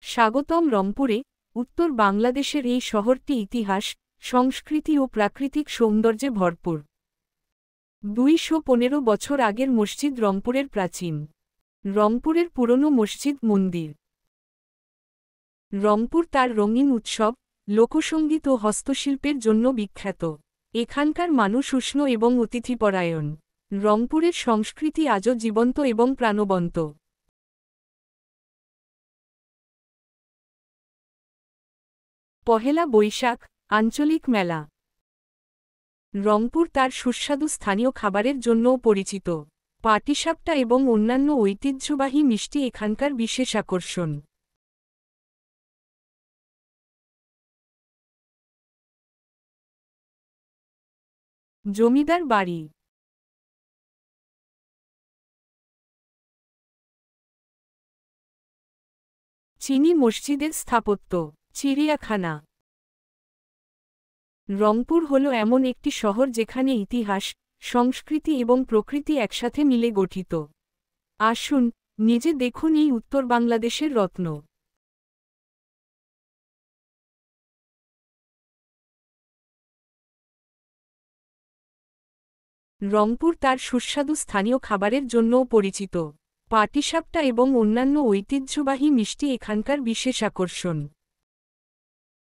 স্বাগতম রংপুরে। উত্তর বাংলাদেশের এই শহরটি ইতিহাস, সংস্কৃতি ও প্রাকৃতিক সৌন্দর্যে ভরপুর। ২১৫ বছর আগের মসজিদ রংপুরের প্রাচীন। রংপুরের পুরনো মসজিদ মন্দির। রংপুর তার রঙিন উৎসব, লোকসঙ্গীত ও হস্তশিল্পের জন্য বিখ্যাত। এখানকার মানুষ উষ্ণ এবং অতিথিপরায়ণ। রংপুরের সংস্কৃতি আজও জীবন্ত এবং প্রাণবন্ত। পহেলা বৈশাখ, আঞ্চলিক মেলা। রংপুর তার সুস্বাদু স্থানীয় খাবারের জন্যও পরিচিত। পাটিসাপটা এবং অন্যান্য ঐতিহ্যবাহী মিষ্টি এখানকার বিশেষ আকর্ষণ। জমিদার বাড়ি। চীনী মসজিদের স্থাপত্য। চিড়িয়াখানা। রংপুর হল এমন একটি শহর যেখানে ইতিহাস, সংস্কৃতি এবং প্রকৃতি একসাথে মিলে গঠিত। আসুন, নিজে দেখুন এই উত্তর বাংলাদেশের রত্ন। রংপুর তার সুস্বাদু স্থানীয় খাবারের জন্যও পরিচিত। পাটিসাপটা এবং অন্যান্য ঐতিহ্যবাহী মিষ্টি এখানকার বিশেষ আকর্ষণ।